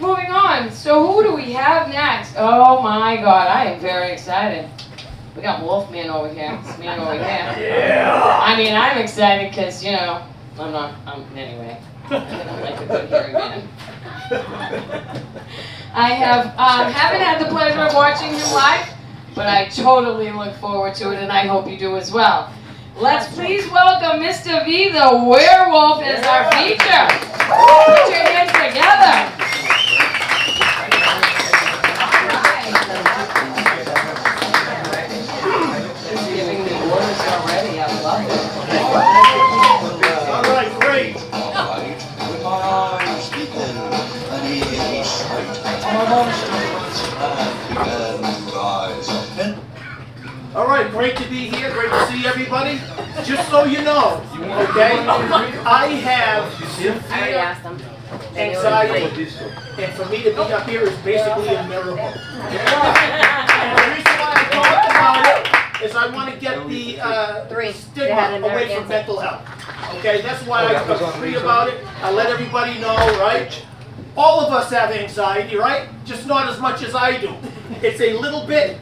moving on. So who do we have next? Oh my God, I am very excited. We got Wolfman over here. This man over here. Yeah. I mean, I'm excited because, you know, anyway. I'm like a good hearing man. I haven't had the pleasure of watching him live, but I totally look forward to it, and I hope you do as well. Let's please welcome Mr. V, the Werewolf, as our feature. Put your hands together. Giving me orders already. I love it. All right, great. All right, great to be here. Great to see everybody. Just so you know, okay, I have anxiety, and for me to be up here is basically a miracle. And the reason why I talk about it is I want to get the stigma away from mental health. Okay, that's why I talk free about it. I let everybody know, right? All of us have anxiety, right? Just not as much as I do. It's a little bit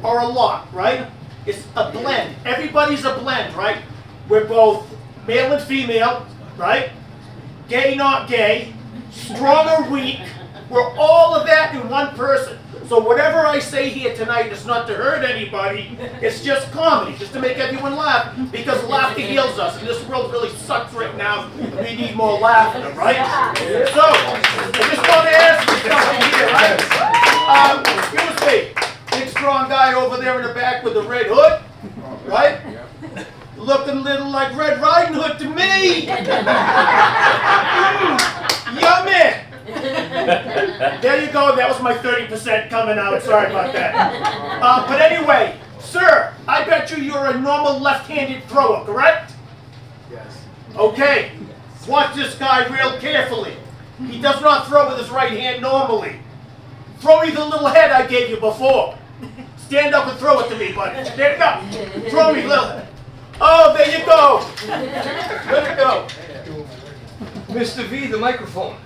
or a lot, right? It's a blend. Everybody's a blend, right? We're both male and female, right? Gay, not gay. Strong or weak. We're all of that in one person. So whatever I say here tonight is not to hurt anybody. It's just comedy, just to make everyone laugh, because laughter heals us. And this world really sucks right now. We need more laughter, right? So, I just want to ask you something here, right? Excuse me. Big strong guy over there in the back with the red hood, right? Looking a little like Red Riding Hood to me. Yummy. There you go. That was my 30% coming out. Sorry about that. But anyway, sir, I bet you're a normal left-handed thrower, correct? Yes. Okay. Watch this guy real carefully. He does not throw with his right hand normally. Throw me the little head I gave you before. Stand up and throw it to me, buddy. Stand up. Throw me, little. Oh, there you go. Let it go. Mr. V, the microphone.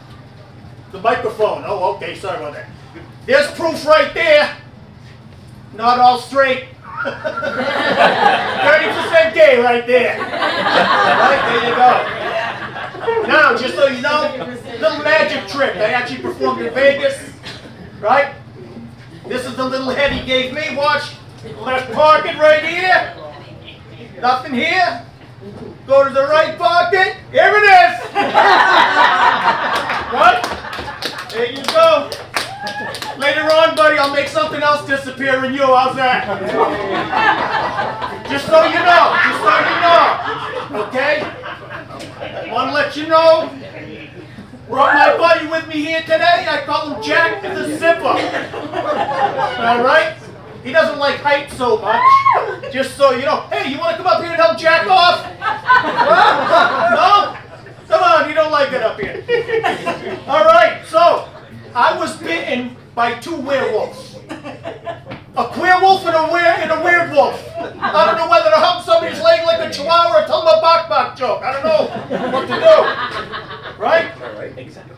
The microphone. Oh, okay. Sorry about that. There's proof right there. Not all straight. 30% gay right there. Right, there you go. Now, just so you know, little magic trick I actually performed in Vegas. Right? This is the little head he gave me. Watch. Left pocket right here. Nothing here. Go to the right pocket. Here it is. Right? There you go. Later on, buddy, I'll make something else disappear in you. How's that? Just so you know. Okay? I want to let you know. Brought my buddy with me here today. I call him Jack the Zipper. All right? He doesn't like height so much. Just so you know. Hey, you want to come up here and help Jack off? No? Come on, you don't like it up here. All right, so I was bitten by two werewolves. A queer wolf and a weird wolf. I don't know whether to hump somebody's leg like a chihuahua or tell them a bok joke. I don't know what to do. Right? All right. Exactly.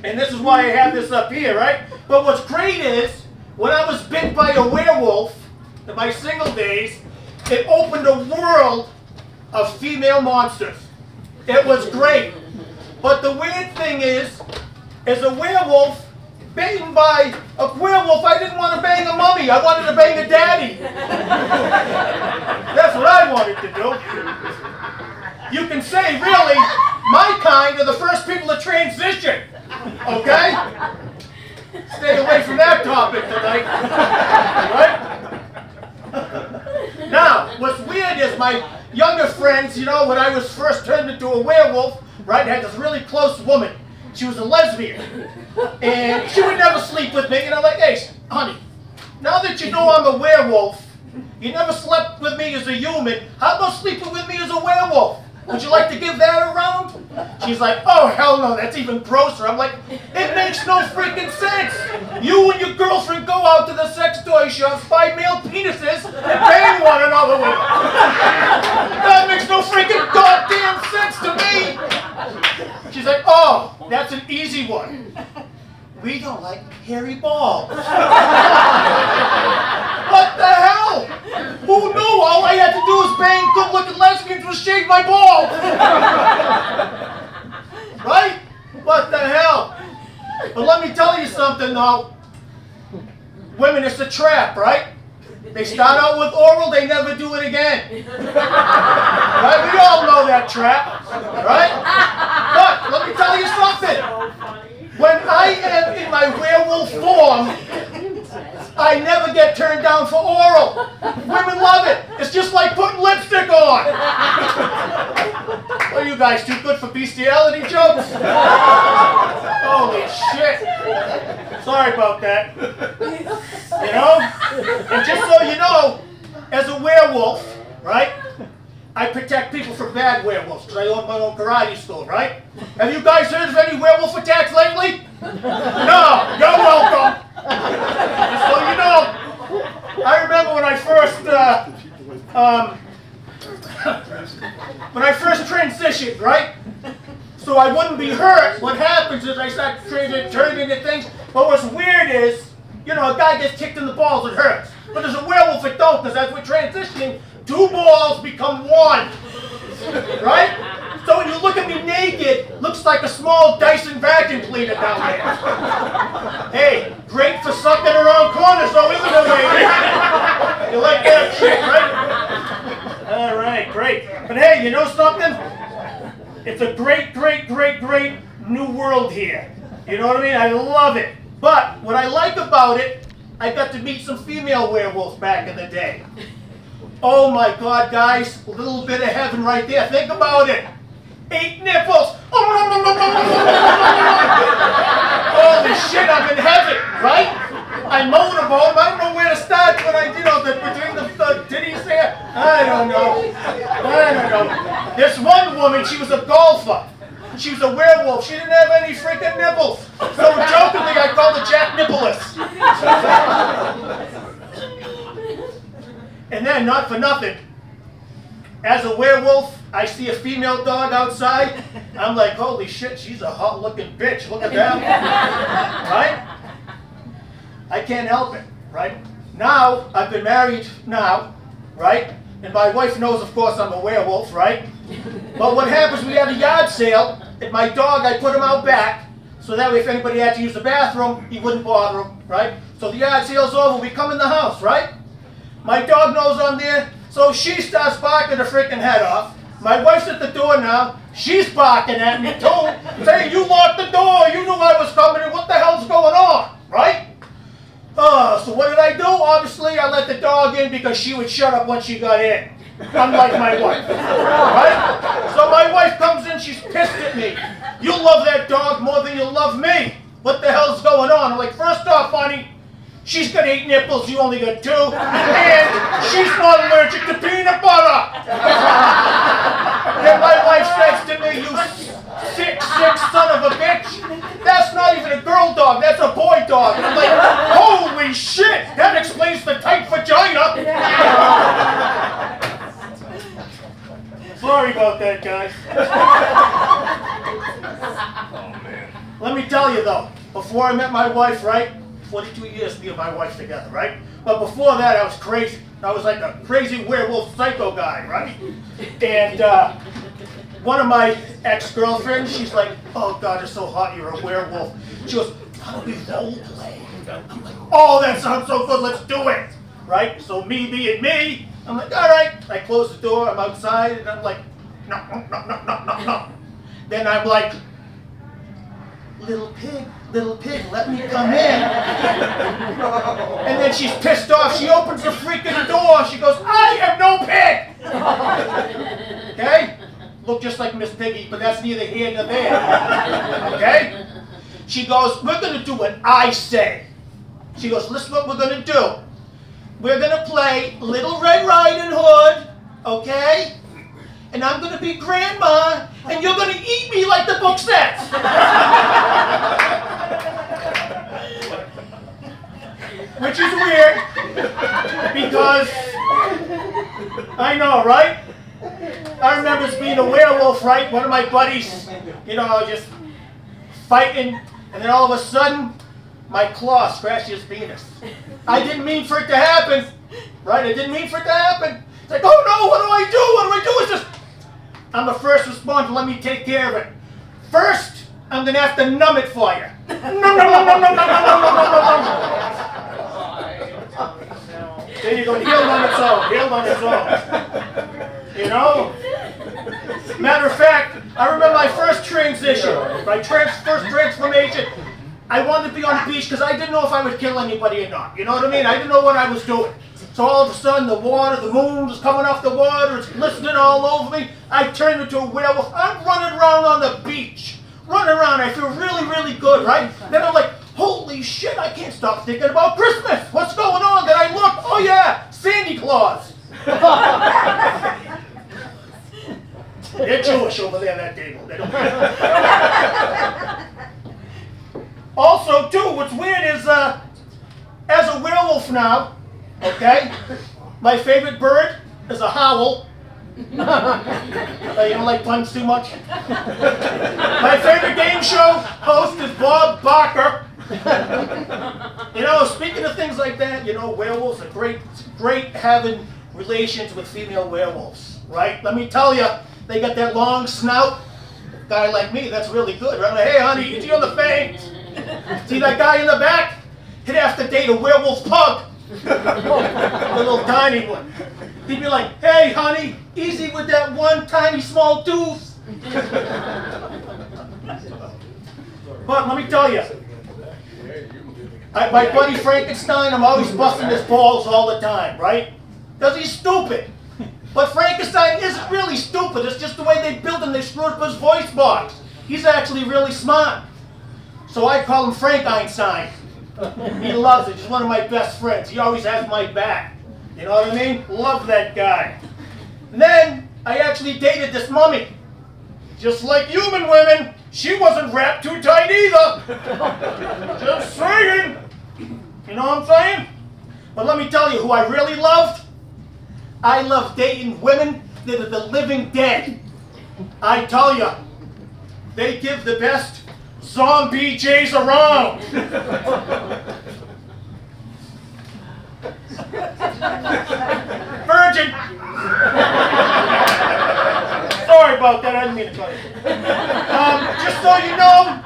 And this is why I have this up here, right? But what's great is, when I was bit by a werewolf in my single days, it opened a world of female monsters. It was great. But the weird thing is, as a werewolf, bitten by a werewolf, I didn't want to bang a mummy. I wanted to bang a daddy. That's what I wanted to do. You can say, really, my kind are the first people to transition. Okay? Stay away from that topic tonight. Right? Now, what's weird is my younger friends, you know, when I was first turned into a werewolf, right, had this really close woman. She was a lesbian. And she would never sleep with me. And I'm like, hey, honey, now that you know I'm a werewolf, you never slept with me as a human, how about sleeping with me as a werewolf? Would you like to give that a round? She's like, oh, hell no, that's even grosser. I'm like, it makes no freaking sense. You and your girlfriend go out to the sex toy shops, buy male penises, and bang one another with them. That makes no freaking goddamn sense to me. She's like, oh, that's an easy one. we don't like hairy balls. What the hell? Who knew all I had to do was bang good-looking lesbians was shave my balls? Right? What the hell? But let me tell you something though. Women, it's a trap, right? They start out with oral, they never do it again. Right? We all know that trap, right? But let me tell you something. When I am in my werewolf form, I never get turned down for oral. Women love it. It's just like putting lipstick on. What are you guys, too good for bestiality jokes? Holy shit. Sorry about that. You know? And just so you know, as a werewolf, right? I protect people from bad werewolves because I own my own karate school, right? Have you guys heard of any werewolf attacks lately? No, you're welcome. Just so you know, I remember when I first transitioned, right? So I wouldn't be hurt. What happens is I start turning into things. But what's weird is, you know, a guy gets kicked in the balls, it hurts. But as a werewolf, it don't, because as we're transitioning, two balls become one. Right? So when you look at me naked, looks like a small Dyson vacuum cleaner down there. Hey, great for sucking around corners though, isn't it, lady? You like that shit, right? All right, great. But hey, you know something? It's a great, great, great, great new world here. You know what I mean? I love it. But what I like about it, I got to meet some female werewolves back in the day. Oh my God, guys, a little bit of heaven right there. Think about it. 8 nipples. Holy shit, I'm in heaven, right? I motorboat. I don't know where to start when I, between the titties there. I don't know. This one woman, she was a golfer. She was a werewolf. She didn't have any freaking nipples. So jokingly, I called her Jack Nippleless. And then, not for nothing, as a werewolf, I see a female dog outside. I'm like, holy shit, she's a hot-looking bitch. Look at that. Right? I can't help it, right? Now, I've been married now, right? And my wife knows, of course, I'm a werewolf, right? But what happens, we had a yard sale, and my dog, I put him out back, so that way if anybody had to use the bathroom, he wouldn't bother him, right? So the yard sale's over, we come in the house, right? My dog knows I'm there, so she starts barking her freaking head off. My wife's at the door now. She's barking at me too, saying, you locked the door, you knew I was coming, and what the hell's going on, right? So what did I do? Obviously, I let the dog in because she would shut up once she got in. Unlike my wife, right? So my wife comes in, she's pissed at me. You love that dog more than you love me. What the hell's going on? I'm like, first off, honey, she's got 8 nipples, you only got 2, and she's not allergic to peanut butter. Then my wife says to me, you sick son of a bitch, that's not even a girl dog, that's a boy dog. And I'm like, holy shit, that explains the tight vagina. Sorry about that, guys. Let me tell you though, before I met my wife, right? 42 years me and my wife together, right? But before that, I was crazy. I was like a crazy werewolf psycho guy, right? And one of my ex-girlfriends, she's like, oh God, it's so hot, you're a werewolf. She goes, how do we role play? I'm like, oh, that sounds so good, let's do it. Right? So me being me, I'm like, all right. I close the door, I'm outside, and I'm like, no. Then I'm like, little pig, let me come in. And then she's pissed off. She opens the freaking door. She goes, I am no pig. Okay? Look just like Miss Piggy, but that's neither here nor there. Okay? She goes, we're going to do what I say. She goes, listen what we're going to do. We're going to play Little Red Riding Hood, okay? And I'm going to be grandma, and you're going to eat me like the book says. Which is weird, because I know, right? I remember being a werewolf, right? One of my buddies, just fighting, and then all of a sudden, my claw scratched his penis. I didn't mean for it to happen, right? I didn't mean for it to happen. It's like, oh no, what do I do? What do I do? It's just, I'm a first responder, let me take care of it. First, I'm gonna have to numb it for you. There you go, healed on its own, healed on its own. You know? Matter of fact, I remember my first transition, my first transformation. I wanted to be on the beach because I didn't know if I would kill anybody or not. You know what I mean? I didn't know what I was doing. So all of a sudden, the moon was coming off the water, it's glistening all over me. I turned into a werewolf. I'm running around on the beach. Running around, I feel really, really good, right? Then I'm like, holy shit, I can't stop thinking about Christmas. What's going on? Then I look, oh yeah, Santa Claus. They're Jewish over there, that table. They don't Also, too, what's weird is, as a werewolf now, okay, my favorite bird is a howl. You don't like puns too much? My favorite game show host is Bob Barker. You know, speaking of things like that, you know, werewolves are great having relations with female werewolves, right? Let me tell you, they got that long snout. A guy like me, that's really good, right? Like, hey, honey, easy on the fangs. See that guy in the back? He'd have to date a werewolf pug. A little tiny one. He'd be like, hey, honey, easy with that one tiny small tooth. But let me tell you, my buddy Frankenstein, I'm always busting his balls all the time, right? Because he's stupid. But Frankenstein isn't really stupid. It's just the way they built him. They screwed up his voice box. He's actually really smart. So I call him Frank Einstein. He loves it. He's one of my best friends. He always has my back. You know what I mean? Love that guy. And then I actually dated this mummy. Just like human women, she wasn't wrapped too tight either. Just saying. You know what I'm saying? But let me tell you who I really loved. I love dating women that are the living dead. I tell you, they give the best zombie J's around. Virgin. Sorry about that, I didn't mean to tell you. Just so you know,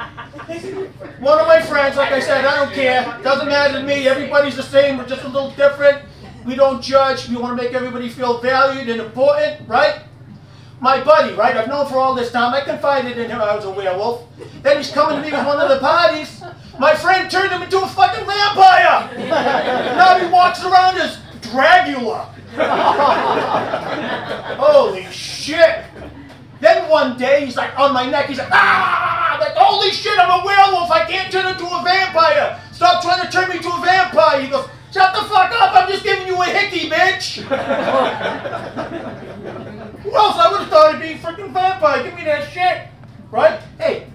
one of my friends, like I said, I don't care. Doesn't matter to me. Everybody's the same. We're just a little different. We don't judge. We want to make everybody feel valued and important, right? My buddy, right? I've known for all this time. I confided in him I was a werewolf. Then he's coming to me with one of the parties. My friend turned him into a fucking vampire. Now he walks around as Dracula. Holy shit. Then one day he's like on my neck. He's like, ah! I'm like, holy shit, I'm a werewolf. I can't turn into a vampire. Stop trying to turn me into a vampire. He goes, shut the fuck up. I'm just giving you a hickey, bitch. Who else? I would have thought it'd be a freaking vampire. Give me that shit. Right? Hey,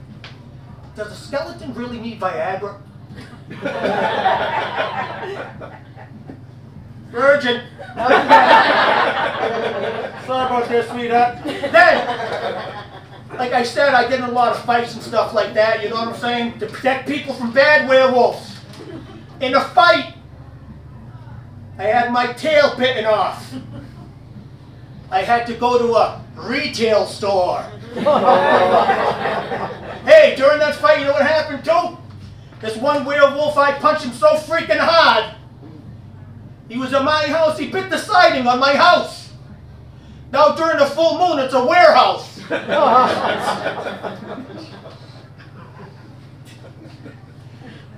does a skeleton really need Viagra? Virgin. Sorry about this, sweetheart. Then, like I said, I get in a lot of fights and stuff like that, you know what I'm saying? To protect people from bad werewolves. In a fight, I had my tail bitten off. I had to go to a retail store. Hey, during that fight, you know what happened too? This one werewolf, I punched him so freaking hard. He was in my house, he bit the siding on my house. Now during the full moon, it's a warehouse.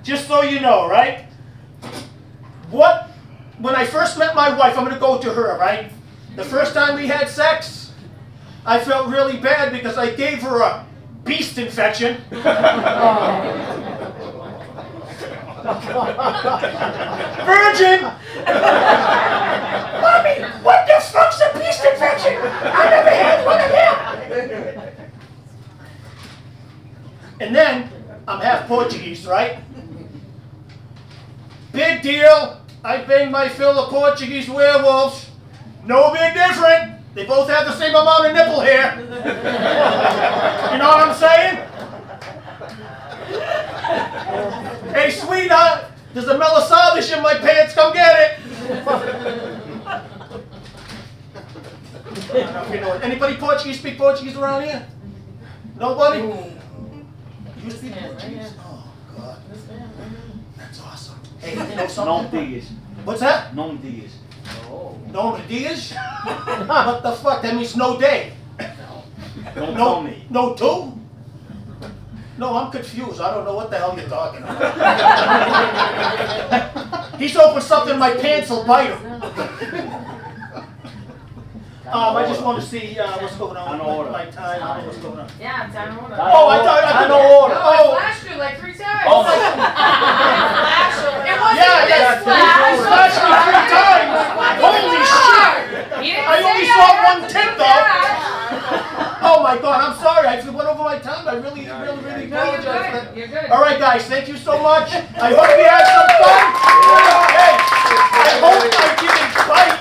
Just so you know, right? When I first met my wife, I'm going to go to her, right? The first time we had sex, I felt really bad because I gave her a beast infection. Virgin! Mommy, what the fuck's a beast infection? I never had one of them! And then, I'm half Portuguese, right? Big deal. I banged my fill of Portuguese werewolves. No big different. They both have the same amount of nipple hair. You know what I'm saying? Hey, sweetheart. There's a melisalish in my pants. Come get it. I don't know if you know it. Anybody Portuguese speak Portuguese around here? Nobody? You speak Portuguese? Oh, God. That's awesome. Hey, you know something? What's that? Não dias. No dias? What the fuck? That means no day. Don't No, tell me. no two? No, I'm confused. I don't know what the hell you're talking about. He's opened something in my pants, will bite him. I just want to see what's going on with my time. I don't know what's going on. Yeah, time order. Oh, I thought I know could. order. I Oh, flashed you like 3 times. oh my. It wasn't Yeah, this yeah, flash. flashed me 3 times. Holy shit! He didn't I say only I saw had one to tip, do though. that. Oh my God, I'm sorry. I went over my time. I really No, you're apologize for good. that. You're good. All right, guys, thank you so much. I hope you had some fun. Hey, I hope I didn't bite.